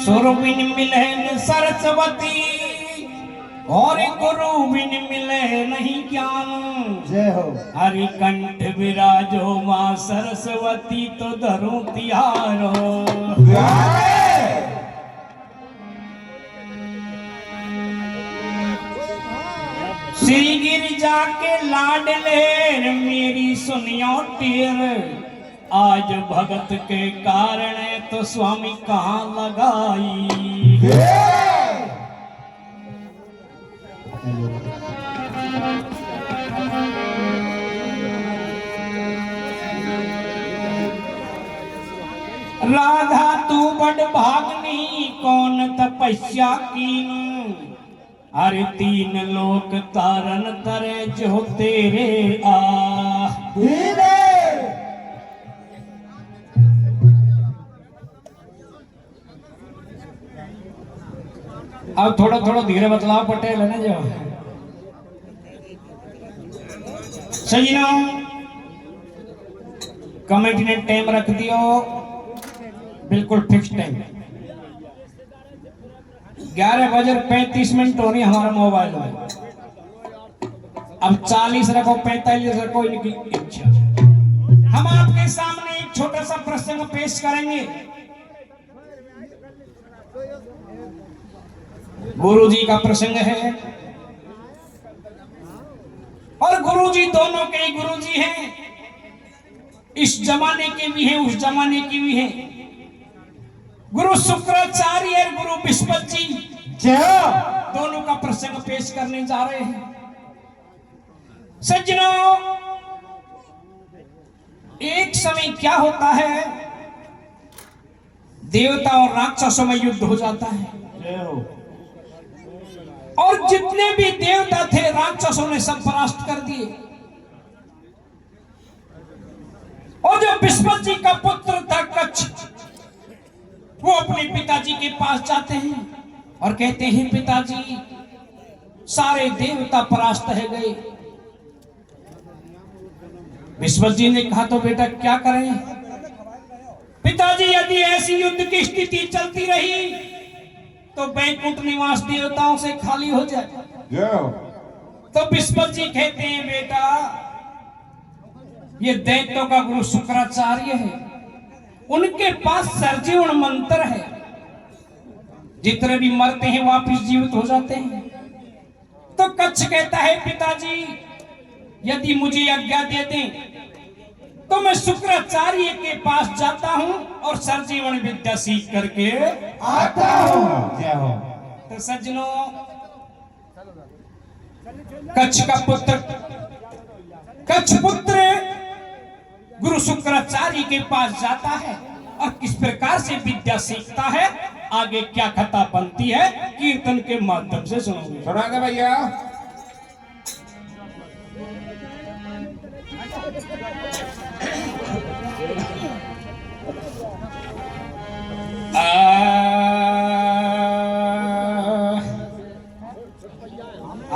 सुर बिन मिले सरस्वती और गुरु बिन मिले नहीं ज्ञान। जय हो। हरि कंठ विराजो मां सरस्वती तो धरो तिहारो। श्री गिरिजा के लाडले मेरी सुनियो टेर। आज भगत के कारण तो स्वामी कहाँ लगाई। राधा तू बड़ भागनी कौन तपस्या कीन। हर तीन लोक तारन तरे जो तेरे आ। अब थोड़ा थोड़ा धीरे बतलाओ पटेल है ना जो सही ना। कमेटी ने टाइम रख दियो बिल्कुल फिक्स टाइम 11:35 होनी हमारा मोबाइल में। अब 40 रखो 45 रखो इनकी इच्छा। हम आपके सामने एक छोटा सा प्रसंग पेश करेंगे। गुरु जी का प्रसंग है और गुरु जी दोनों के गुरु जी हैं। इस जमाने के भी हैं उस जमाने की भी हैं। गुरु शुक्राचार्य और गुरु विस्पत जी दोनों का प्रसंग पेश करने जा रहे हैं। सज्जनों एक समय क्या होता है देवता और राक्षसों में युद्ध हो जाता है और जितने भी देवता थे राक्षसों ने सब परास्त कर दिए। और जो विस्पत जी का पुत्र था कच्छ वो अपने पिताजी के पास जाते हैं और कहते हैं पिताजी सारे देवता परास्त है गए। विस्पत जी ने कहा तो बेटा क्या करें। पिताजी यदि ऐसी युद्ध की स्थिति चलती रही तो बैकुंठ निवास देवताओं से खाली हो जाए। तो विस्पत जी कहते हैं बेटा ये दैत्यों का गुरु शुक्राचार्य है उनके पास सर्जीवन मंत्र है। जितने भी मरते हैं वापिस जीवित हो जाते हैं। तो कच्छ कहता है पिताजी यदि मुझे आज्ञा दे दें तो मैं शुक्राचार्य के पास जाता हूं और सर्जीवन विद्या सीख करके आता हूं। जय हो। तो सज्जनों कच्छ का पुत्र कच्छ पुत्र गुरु शुक्राचार्य के पास जाता है और किस प्रकार से विद्या सीखता है आगे क्या कथा बनती है कीर्तन के माध्यम से सुनोगे। सुनागे भैया।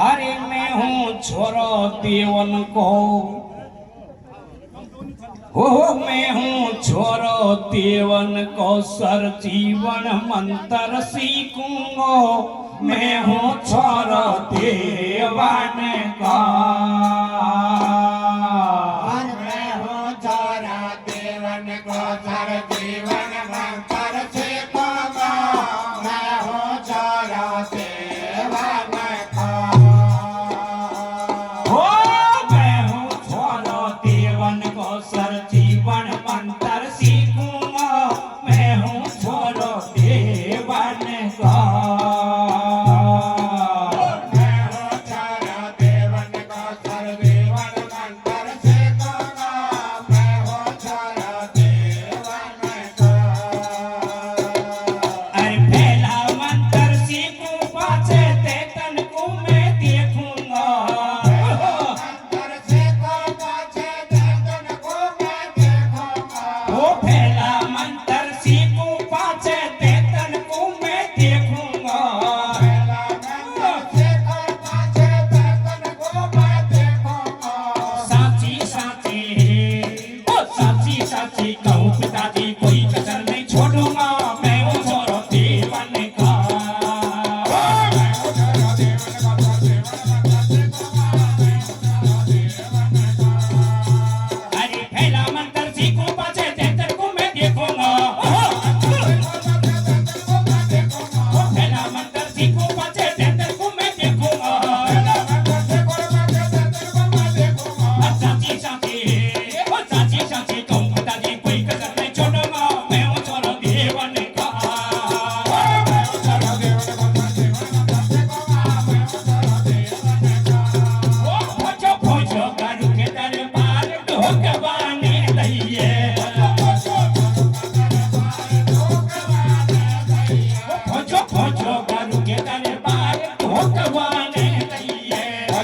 अरे मैं हूँ छोरो देवन को हो मैं हूँ छोरो देवन को सर जीवन मंत्र सीखूंगो। मैं हूँ छोरो देवन का मैं हूँ छोरा देवन को सर जीवन मंत्र सीखूंगा। मैं हूँ छोरा देवन का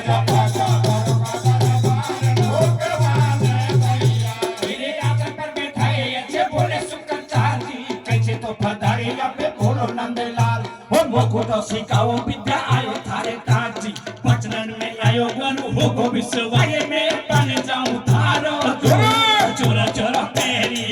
मेरे आसन पर बैठाए अच्छे बोले शुक्राचार्य जी, कैसे तो पधारे अपने बोलो नंदलाल। हो मुकुट सिखाओ विद्या आयो थारे काजी, बचनन में आयो गुरु हो गो विश्वाय में बन जाऊं थारो चोरा चोरा तेरी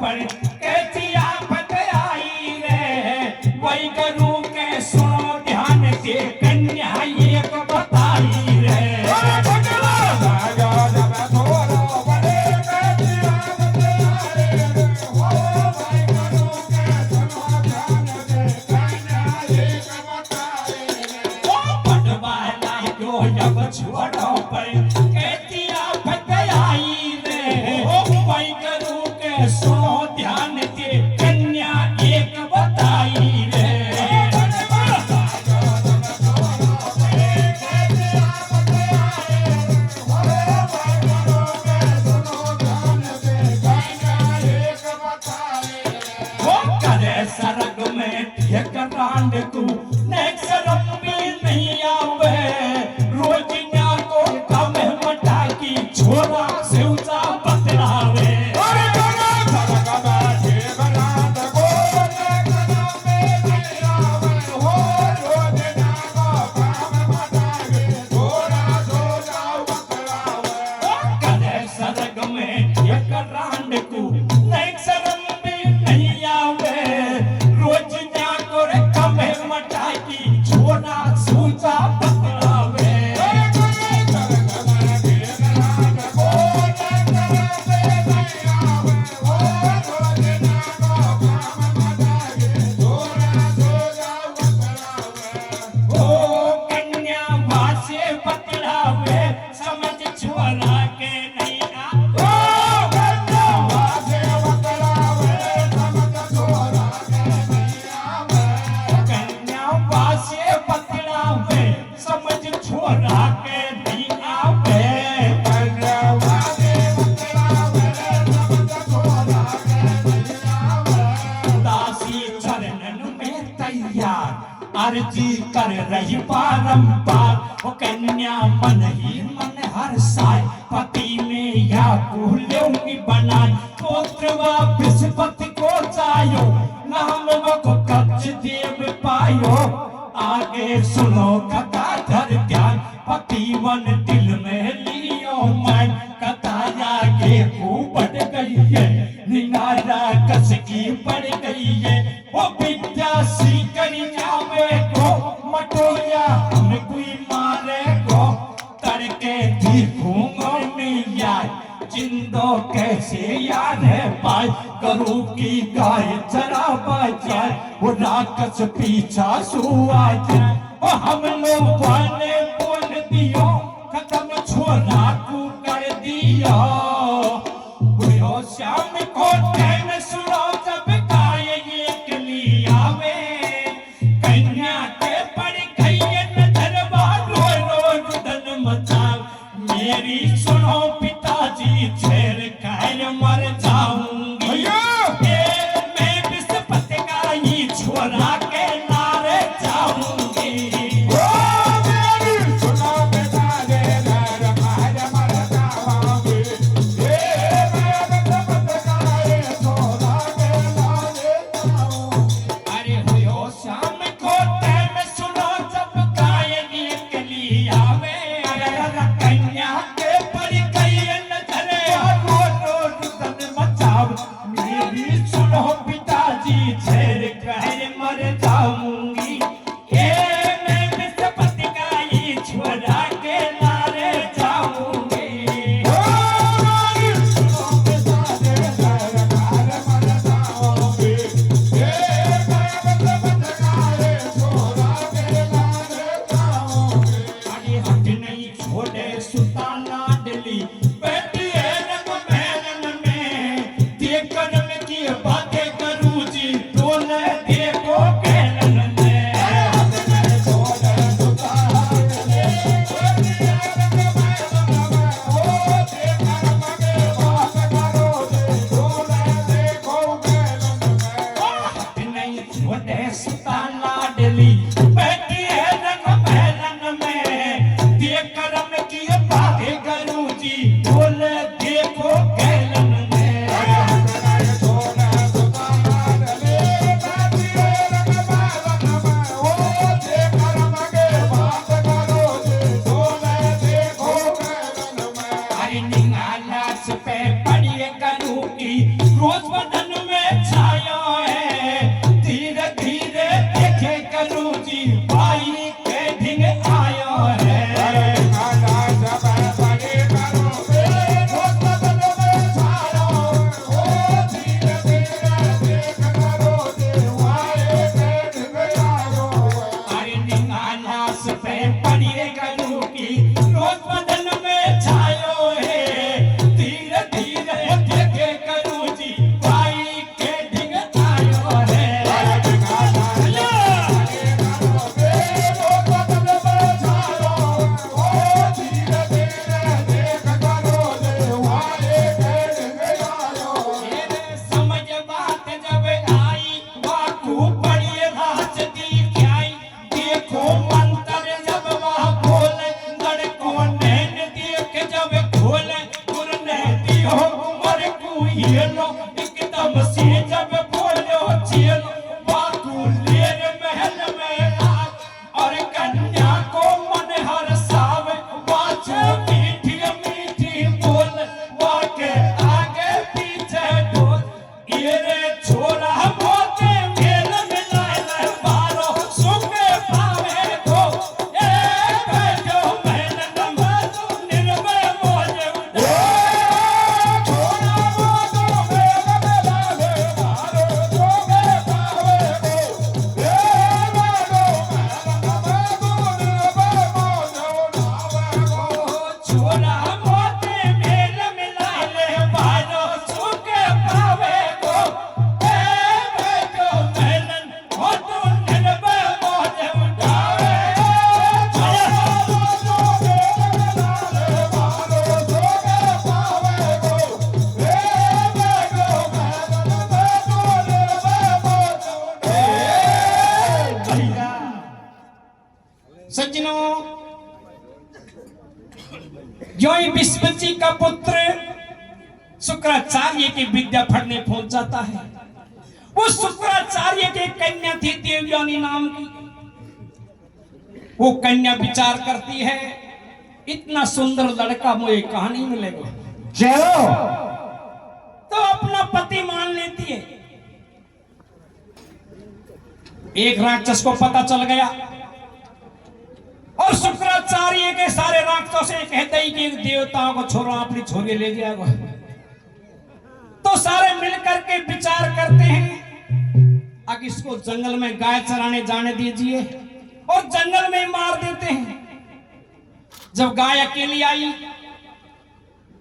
पर कैसी आफत आई रे, वही गुरु के सुनो ध्यान से कन्या एक बताई रे। छोड़ो पर कैसी आफत आई रे, वही गुरु के सुनो ध्यान से कन्या एक बताई रे। वो करे सरग में एक रांड को नेक्स्ट रंबी नहीं आवे, रोज न्या को कम मटा की छोरा से ऊंचा बतलावे। करे सरग में एक रांड को नेक्स्ट रंबी नहीं आवे, रोज न्या को कम मटा की छोरा से ऊंचा बतलावे। ओ कन्या भाषे बतलावे, समझ छोरा के नहीं कन्या भाषे बतलावे, समझ छोरा के नहीं आवे। दासी चरणन में तैयार अर्जी कर रही बारंबार, वो कन्या मन ही मन हर साय पति में या कुल्योंगी बनाई, पुत्र व बृहस्पति को जायो, नाम को कच्छ देव पायो। आगे सुनो कथा धर ध्यान, पति वन दिल में लियो मन, कथा आगे को बढ़ गई है, निनारा कस की पड़ गई है। वो विद्या सीकर जावे को मटोया हम कोई मारे को, तड़के दिखूंगा मिया जिंदो कैसे याद है पाए, गुरु की गाय चरा जाए, वो राक्षस पीछा सुआ जाए। वो हम लोग ने बोल दियो खत्म छोरा को कर दिया, बुढ़ो श्याम को टैन सुनो जब गाय एक लियावे, कन्या के पड़ गई नजर रो रो रुदन मचाव। मेरी सुनो पिताजी छेर कर मर जाऊंगी, मैं विस्पति का ही छोरा के नारे जाऊंगी। सुनो बेटा नास पे पड़ी करूँ की रोज बदन में छाया है, धीरे धीरे देखे करूँ जी भाई के ढिंग आया है। अरे निंगा नास पे पड़ी करूँ की रोज बदन में छायो है, धीरे धीरे देखे करूँ जी भाई के ढिंग आयो है। मेरे समझ बात जब आई बाकू बड़ी राज दी आई, देखो मंत्र जब वह बोले लड़कों नैन देख जब खोले गुरने दियो कुंवर को ये लो एकदम से जब बोलो चलो बाकू लेर महल में आए और कन्या को मन हर सावे बाजो मीठी मीठी बोल बाके आगे पीछे ढोल ये रे छोरा मोते मेल मिलाए मारो सुखे पावे को ए बैठो मैन नमो निर्भय मोजे छोरा मोते मेल मिलाए मारो सुखे पावे को ए बैठो मैन नमो निर्भय मोजे उठावे। सज्जनों, जो ही विश्व जी का पुत्र शुक्राचार्य की विद्या पढ़ने पहुंच जाता है, वो शुक्राचार्य की कन्या थी देवयानी नाम की। वो कन्या विचार करती है इतना सुंदर लड़का मुझे कहां नहीं मिलेगा, चलो तो अपना पति मान लेती है। एक राक्षस को पता चल गया और शुक्राचार्य के सारे राक्षसों से कहते ही कि देवताओं को छोड़ो अपनी छोरी ले जाएगा। तो सारे मिलकर के विचार करते हैं अब इसको जंगल में गाय चराने जाने दीजिए और जंगल में मार देते हैं। जब गाय अकेली आई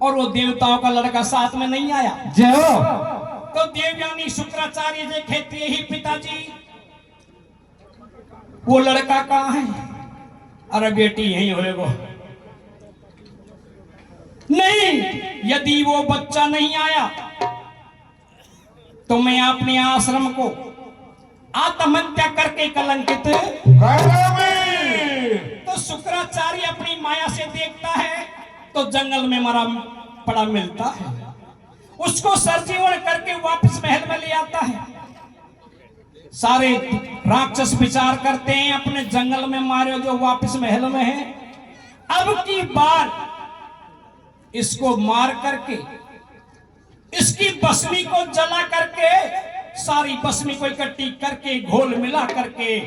और वो देवताओं का लड़का साथ में नहीं आया, तो देवयानी शुक्राचार्य से कहती है ही पिताजी वो लड़का कहाँ है? अरे बेटी यही होएगा। नहीं, यदि वो बच्चा नहीं आया तो मैं अपने आश्रम को आत्महत्या करके कलंकित। तो शुक्राचार्य अपनी माया से देखता है तो जंगल में मरा पड़ा मिलता है, उसको सरजीवन करके वापस महल में ले आता है। सारे राक्षस विचार करते हैं अपने जंगल में मारे जो वापस महल में है, अब की बार इसको मार करके इसकी बसमी को जला करके सारी बसमी को इकट्ठी करके घोल मिला करके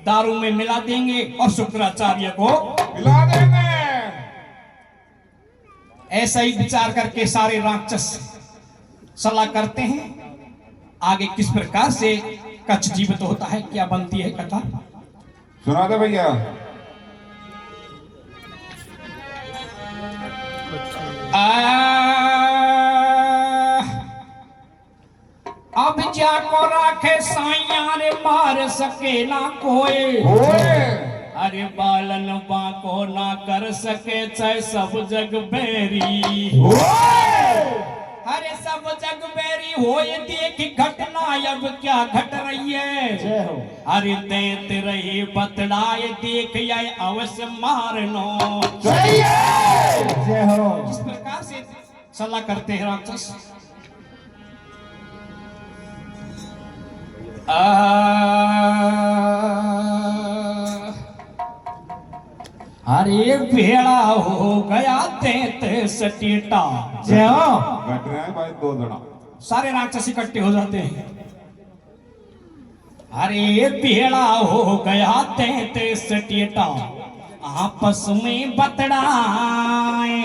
दारू में मिला देंगे और शुक्राचार्य को मिला देंगे। ऐसा ही विचार करके सारे राक्षस सलाह करते हैं। आगे किस प्रकार से कच्छ जीवित होता है, क्या बनती है कथा, सुना दे भैया। अब जाको राखे साइया रे मार सके ना कोई, अरे बालन बाको ना कर सके चाहे सब जग बैरी। अरे सब जग बैरी होए देख घटना अब क्या घट रही है। अरे देत रही बतड़ाए देख ये अवश्य मारनो। इस प्रकार से सलाह करते हैं राक्षस। अरे भेड़ा हो गया ते सटीटा जय हो बैठ रहे हैं भाई 2 जना। सारे राक्षस इकट्ठे हो जाते हैं। अरे भेड़ा हो गया ते सटीटा आपस में बतड़ाए।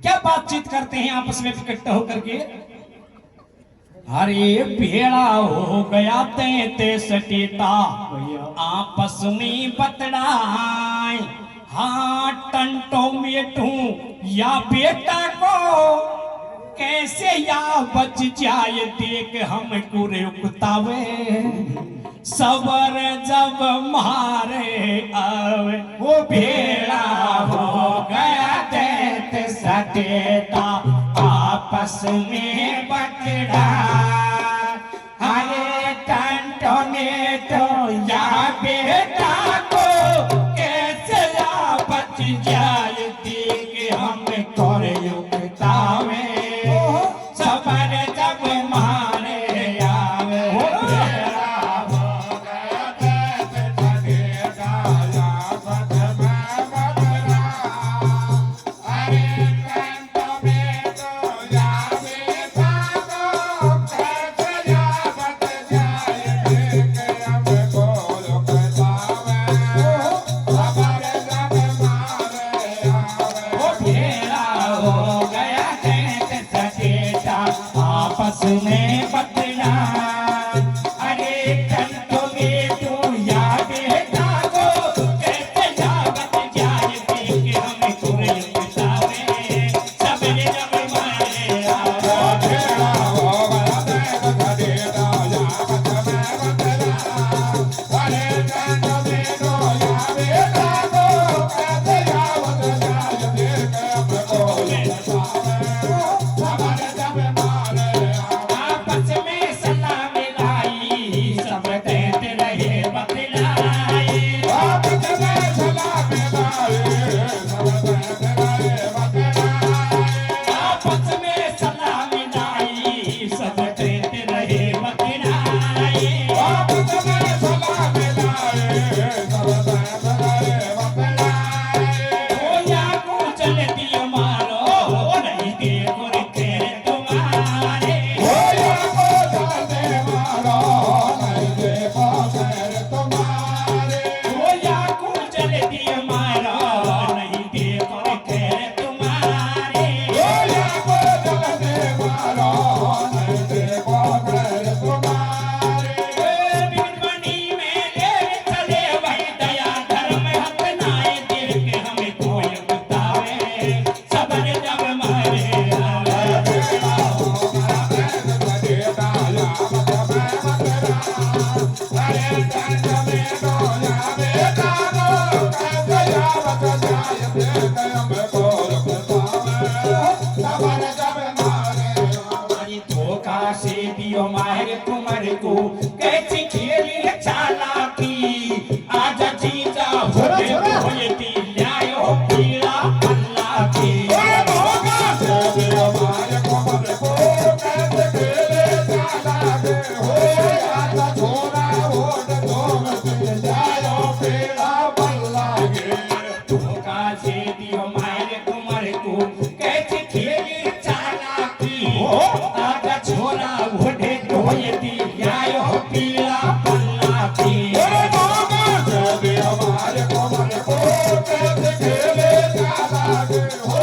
क्या बातचीत करते हैं आपस में इकट्ठा होकर के? अरे भेड़ा हो गया ते सटीटा आपस में बतड़ाए। हाँ टंटो मेटू या बेटा को कैसे या बच जाए देख हम कुरे उकतावे। सबर जब मारे आवे वो भेड़ा हो गया ते सटेटा आपस में बटड़ा। अरे टंटो ने तो या बेटा को कैसे या बच जाए देख हम करे उकतावे। सबर जब मारे आवे वो भेड़ा हो गया ते सटेटा आपस में बटड़ा। अरे टंटो में तो या बेटा को कैसे या बच जाए देख हमको उकतावे। सबर जब मारे आवे वो भेड़ा हो गया ते सटेटा आपस में बतड़ा। अरे टंटो में तो या बेटा को कैसे या बच जाए देख हम कुरे उकतावे। सबर जब मारे आवे भेड़ा हो गया ते सटेटा आपस में बतड़ा। अरे टंटो में तो या बेटा को कैसे या बच जाए देख हमको उकतावे। सबर जब मारे आवे आपस में सलाह मिलाई सब कहते रहे बतलाए। आपस में सलाह मिलाए सब कहते रहे बतलाए। आपस में सलाह मिलाई सब कहते रहे बतलाए। आपस में सलाह मिलाए सब कहते रहे बतलाए। होया को चल दियो मारो नहीं देखो रे तेरे तुम्हारे। होया को चलते मारो नहीं देखो खैर तुम्हारे। होया को चल दियो मारो नहीं देखो रे तेरे तुम्हारे। होया को चलते मारो नहीं देखो खैर तुम्हारे। बिगड़बनी में ले चले वही दया धर्म हक नाए दिल के हमें कोई बतावे। सबर जब मारे आवे भेड़ा हो गया ते सटेटा आपस में बतड़ा। अरे टंटो में तो या बेटा को कैसे या बच जाए देख हमको उकतावे। सबर जब मारे आवे हमारी धोखा से दियो मारे कुमार को कैसी खेली है चालाकी। आजा जीजा होते होती न्यायो पीला अल्लाह की। धोखा से दियो मारे कुमार को कैसे खेले चालाकी। हो आता छोरा वोट धोमती जायो पेड़ा बल्ला गे। धोखा से दियो मारे कुमार को कैसी खेली चालाकी। आजा छोरा होते होती न्यायो पीला अल्लाह की। धोखा से दियो मारे कुमार को कैसे खेले चालाकी। हो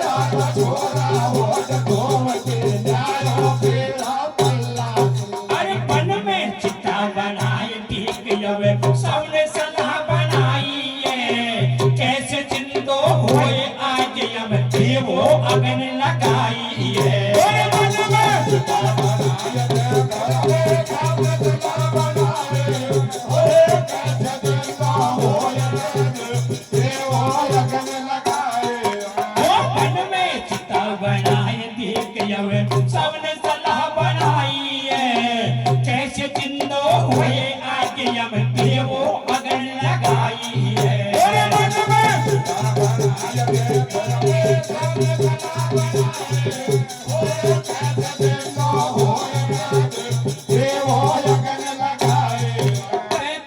आता छोरा वोट धोमती जायो पेड़ा बल्ला गे। अरे बन में चिता बनाए ठीक यवे सबने सलाह बनाई है। कैसे जिंदो होए आज अब देवो अगन लगाई है। वो बन में चिता बनाए ठीक यवे सबने सलाह बनाई है। कैसे जिंदो हुए आज अब देवो अगन लगाई है।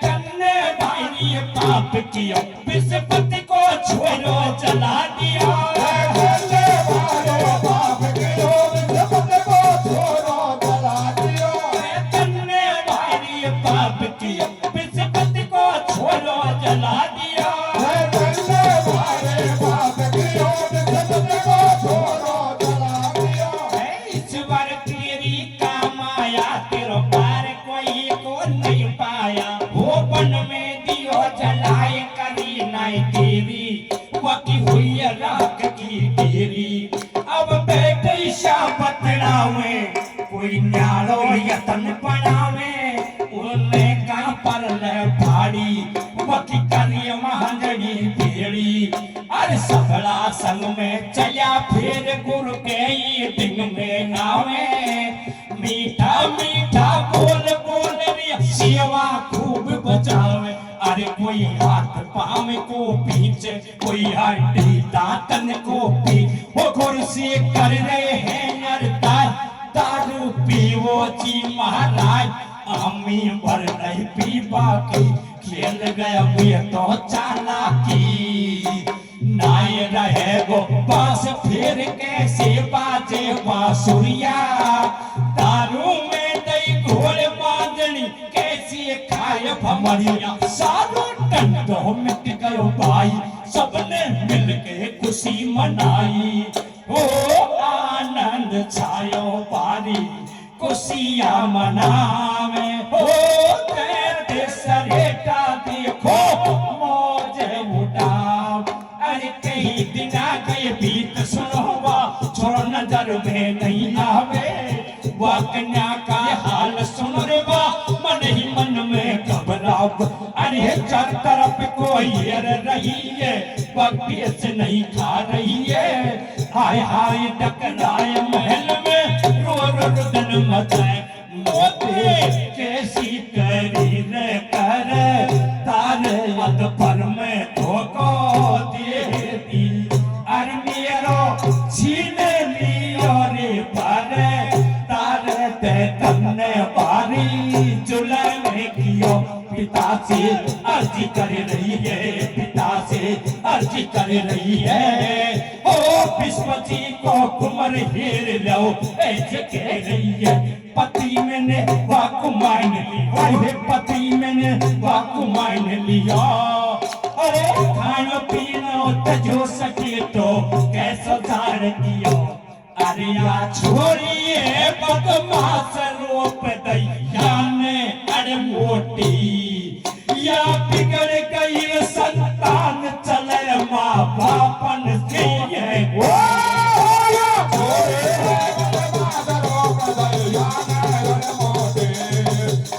तन्ने भाई ने पाप किया विस्पति दिशा बतलावे, कोई न्यालो यतन पड़ावे, उन्हें का पर ले फाड़ी, वकी करिय महाजनी पीड़ी। अरे सबला संग में चला फिर गुरु के ईटिंग में आवे, मीठा मीठा बोल बोल रे सेवा खूब बचावे। अरे कोई हाथ पाँव को पीछे, कोई हड्डी दातन को पी, वो कुर्सी कर रहे हैं नरदार, दारू पीवो जी महाराज, अम्मी भर नहीं पी बाकी, खेल गया मुझे तो चालाकी। नाय रहे गो बास फिर कैसे बाजे बांसुरिया, दारू में दई घोल बांधनी कैसे खाए भमरिया। सारो टंडो मिट गयो भाई, सबने मिलके खुशी मनाई, ओ आनंद छायो बारी, खुशियां मनावे, हो तेरे सरेटा देखो मौज उड़ाओ। अरे कई दिन आ गए बीत सुनोवा, छोड़ो नजर में नहीं आवे, वह कन्या का हाल सुन रे बा, मन ही मन में घबराओ। अरे चार तरफ कोई रही है, वह पेच नहीं खा रही है, हाय हाय टकराए महल में, रो रो रुदन मचाए, मोते कैसी करी रे कर, तारे मत पर में धोखो दे दी। अरे मेरो छीन लियो रे पर, तारे ते तन्ने बारी, जुलम कियो पिता से अर्जी कर रही है, पिता से अर्जी कर रही है, ओ विश्वजी को कुमर हेर लो ऐसे कह रही है। पति मैंने वाकु मान लिया, अरे पति मैंने वाकु मान लिया, अरे खाना पीना तजो सके तो कैसा जार किया। अरे या छोड़िए बदमाश रूप दैया ने, अरे मोटी या बिगड़ गई संतान चले माँ बापन से ये, ओ या छोरे बदमाश रूप दैया ने मोटे,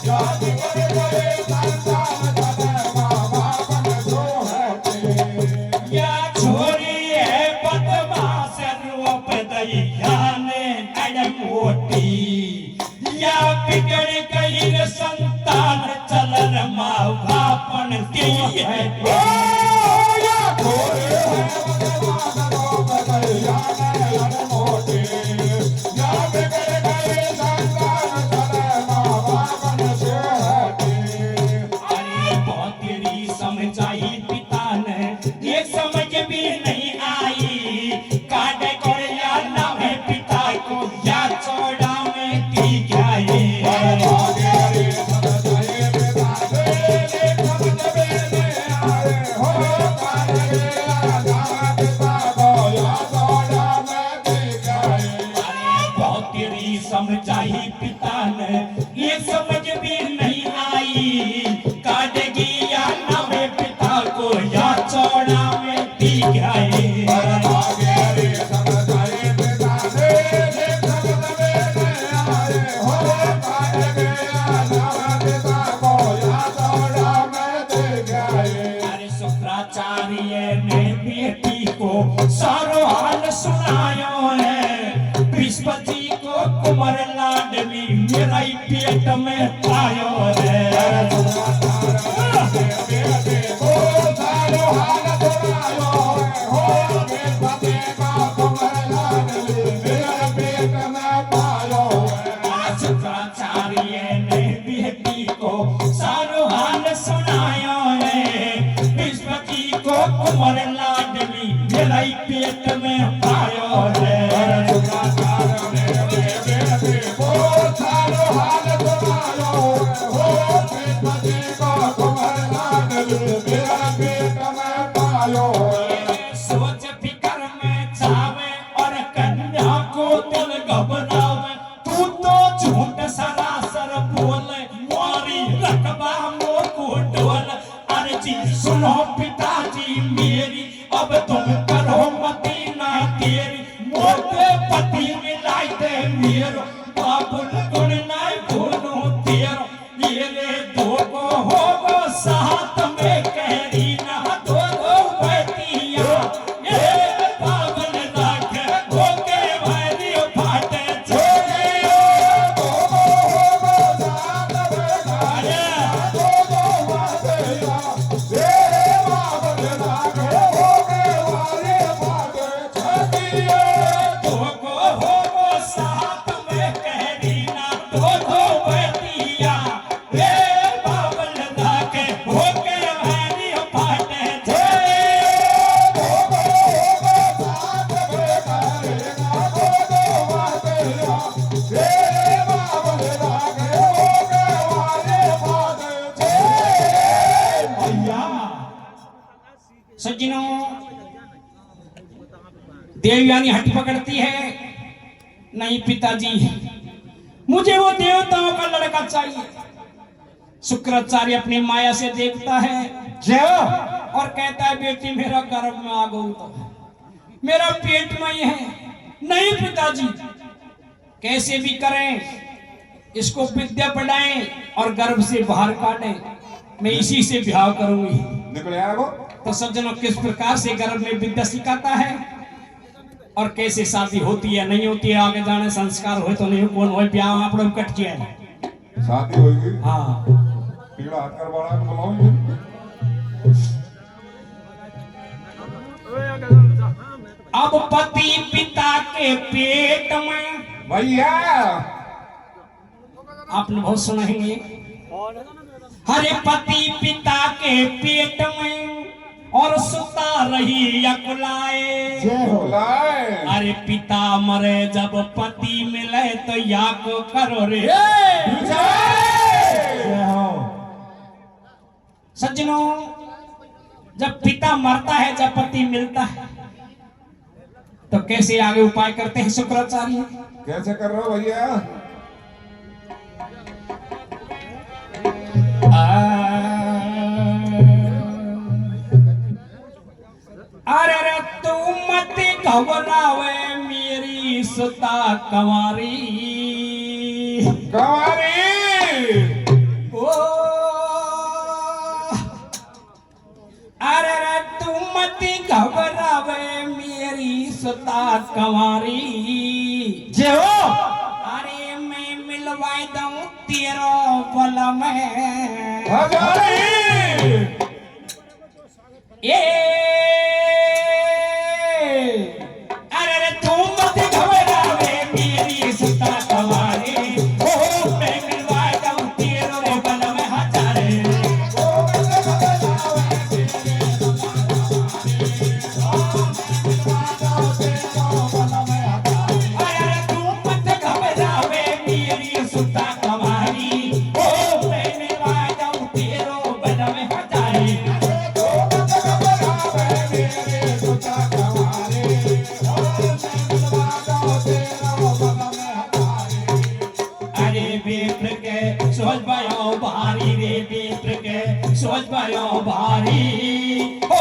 या बिगड़ गए संतान चले माँ बापन सो होते। या छोड़िए बदमाश रूप दैया ने, अरे मोटी या बिगड़ गई संतान चलन माँ बापन की है। ओ या छोरे बदमाश रूप दैया ने मोटे, या बिगड़ गए संतान चले माँ बापन सो होते। अरे बहुत तेरी समझाई पिता ने, ये समझ भी नहीं आई, काटे को या नावे पिता को, या चौड़ा में की जाए। समझाई पिता ने, ये समझ भी नहीं आई, काटेगी या नावे पिता को, या चौड़ा में पी गए। अरे शुक्राचार्य ने बेटी को सारो हाल सुनायो है, बृहस्पति को कुमार लाडली मेरा ही पेट में आयो है। शुक्राचार्य ने बेटी को सारो हाल सुनायो है, बृहस्पति को कुमार लाडली मेरा ही पेट में आयो है। सोच फिकर में छावे और कन्या को दिल घबरावे, तू तो झूठ सरासर बोले, मोरी रकबा मोर को डोल। अरे जी सुनो पिताजी मेरी मेरो बाबुल गुण नाय भूलो तेरो ये रे दो को होगो साथ में कहरी ना दो दो बतिया ये बाबुल राख होके भारी फाटे छोड़ियो दो होगो साथ में कहरी दो दो बतिया तेरे बाबल राख होके भारी फाटे छोड़ियो दो को होगो साथ में कहरी ना दो दो बतिया ये बाबुल राख होके भारी फाटे सज्जनों, देवयानी हट पकड़ती है, नहीं पिताजी, मुझे वो देवताओं का लड़का चाहिए। शुक्राचार्य अपनी माया से देखता है और कहता है बेटी मेरा गर्भ में आ गई तो मेरा पेट में ही है। नहीं पिताजी, कैसे भी करें इसको विद्या पढ़ाएं और गर्भ से बाहर काटें, मैं इसी से ब्याह करूंगी। निकले आया वो तो सज्जनों, किस प्रकार से गर्भ में विद्या सिखाता है और कैसे शादी होती है नहीं होती है, आगे जाने संस्कार हो तो नहीं कौन हो ब्याह आप लोग कट जाए। शादी होगी हाँ, पीड़ा हाथ कर बड़ा तो बुलाओ। अब पति पिता के पेट में, भैया आपने बहुत सुना है ये, हरे पति पिता के पेट में और सुता रही अकुलाए। बुलाए अरे पिता मरे जब पति मिले तो याक करो रे। सज्जनों, जब पिता मरता है, जब पति मिलता है, तो कैसे आगे उपाय करते हैं शुक्राचार्य? कैसे कर रहे हो भैया? अरे रे तू मत घबरावे मेरी सुता कंवारी, कंवारी ओ अरे रे तू मत घबरावे मेरी सुता कंवारी। अरे मैं मिलवाई दूं तेरो बल में ए अरे रे तू मत घबरावे मेरी सुता कंवारी, ओ मैं मिलवाई दूं तेरो बल में हजारे। सोच पायो भारी रे बेत्र के सोच पायो भारी, ओ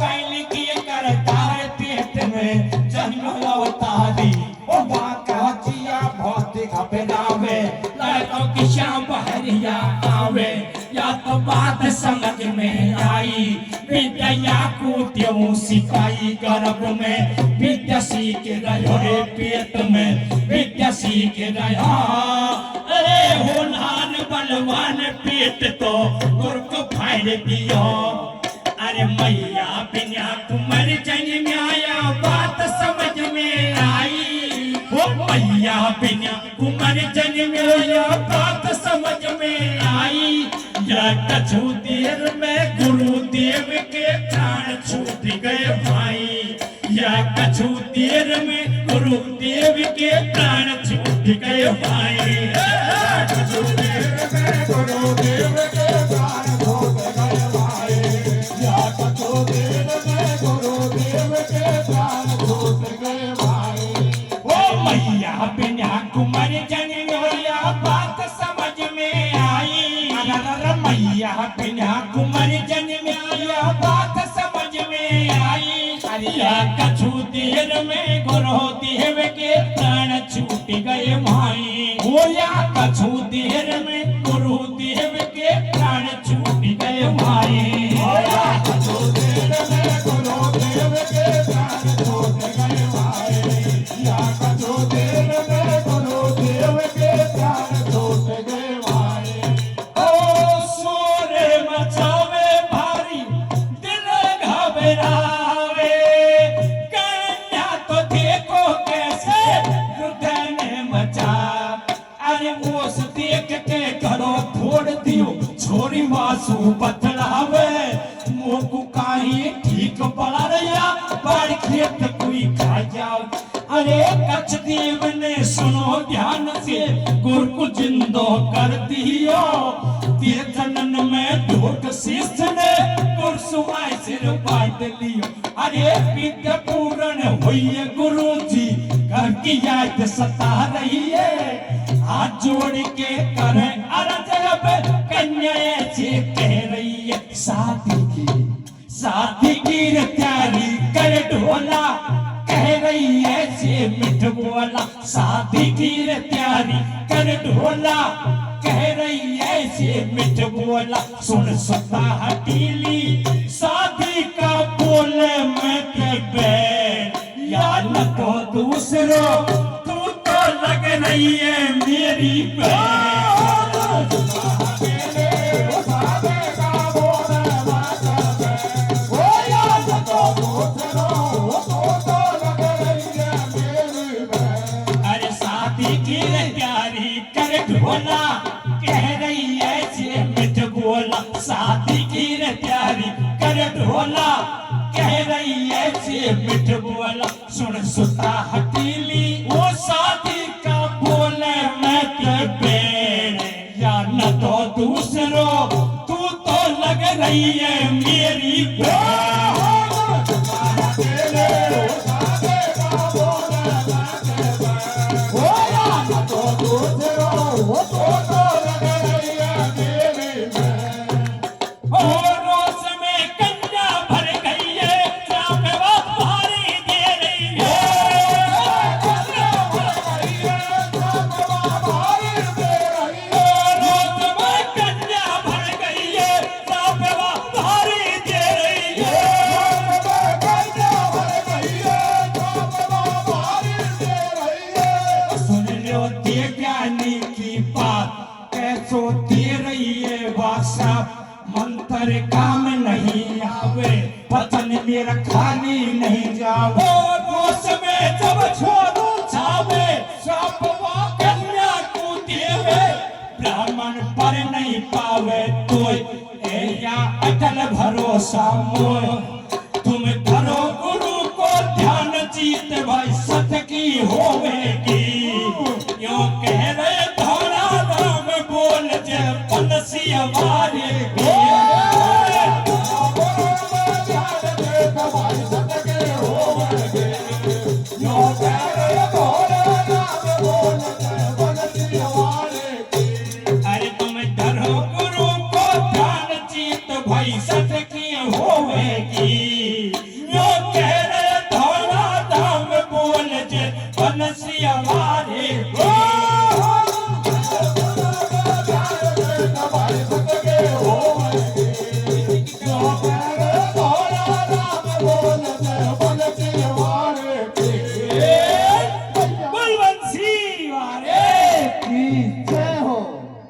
कैली की करता है पेट में जन्म अवतारी। ओ बाकाचिया भौतिक अपनावे लड़कों की शाम बहरिया आवे, या तो बात समझ में आई विद्या को त्यों सिखाई। गर्भ में विद्या सीख रहो रे पेट में विद्या सीख रहा। अरे होनहार बलवान पेट तो गुरु को फाड़ दियो। अरे मैया बिना कुमार जन्म आया बात समझ में आई। वो मैया बिना कुमार जन्म आया बात समझ में आई। या कछु देर में गुरुदेव के प्राण छूट गए भाई, या कछु देर में गुरुदेव के प्राण छूट गए भाई। कछु देर में गुरुदेव के प्राण छूट गए भाई, या कछु देर में गुरुदेव के प्राण छूट गए भाई। ओ मैया बिना कुमार जन्म आया बात समझ में आई। मैया बिना कुमार जन्म आया बात समझ में आई। अरे कछु देर में गुरुदेव के प्राण छूट गए कछु देर में गुरुदेव के प्राण छूट गए माए। कछु देर में गुरुदेव के प्राण छूट गए माए। या कछु देर में गुरुदेव के प्राण छूट गए माए। ओ सोरे मचावे भारी दिल घबरावे, कन्या तो देखो कैसे हृदय ने मचा। अरे ओस देख के घरो फोड़ दियो, छोरी मासू बतलावे, मोकू काहे ठीक पड़ा रहा, बाड़ खेत कोई खा जाओ। अरे कच्छ देव ने सुनो ध्यान से, गुर को जिंदो कर दियो, तेरे जनन में ढोक शीश ने गुर सुहाय सिर बांट लियो। अरे विद्या पूर्ण हुई है गुरु जी, घर की याद सता रही है, हाथ जोड़ के करे अरज अब कन्या ऐसे कह रही है। शादी की तैयारी कर ढोला, कह रही है से मिठ बोला। शादी की तैयारी कर ढोला, कह रही है से मिठ बोला। सुन सता हटीली शादी का बोले मैं ते बैठ, या न तो दूसरो तू तो लग रही है मेरी बहन। अरे शादी की तैयारी कर ढोला, कह रही है से मिठ बोला। शादी की तैयारी कर ढोला, कह रही है से मिठ बोला। सुन सुता हटीली वो शादी का बोले मैं ते बैठ, या न तो दूसरो तू तो लग रही है मेरी बहन। रोज में कन्या भर गई है, चाप वो भारी दे रही है। रोज में कन्या भर गई है, चाप वो भारी दे रही है। सुन लो दे ज्ञानी की बात, कैसो दे रही है बादशाह, मंत्र काम नहीं आवे, पतन मेरा खाली नहीं जावे। रोज में जब छोड़ू छावे, सब वो कन्या को देवे, ब्राह्मण पर नहीं पावे तो या अटल भरोसा मोय। तुम धरो गुरु को ध्यान, जीत भाई सत की होवेगी। यो कह रहे धोरा राम बोल जय पनसी हमारे अरे तुम धरो गुरु को ध्यान, जीत भाई सत की होवेगी। यो कह रहे धोरा राम बोल जय पनसी हमारे बलवंत सिंह वारे की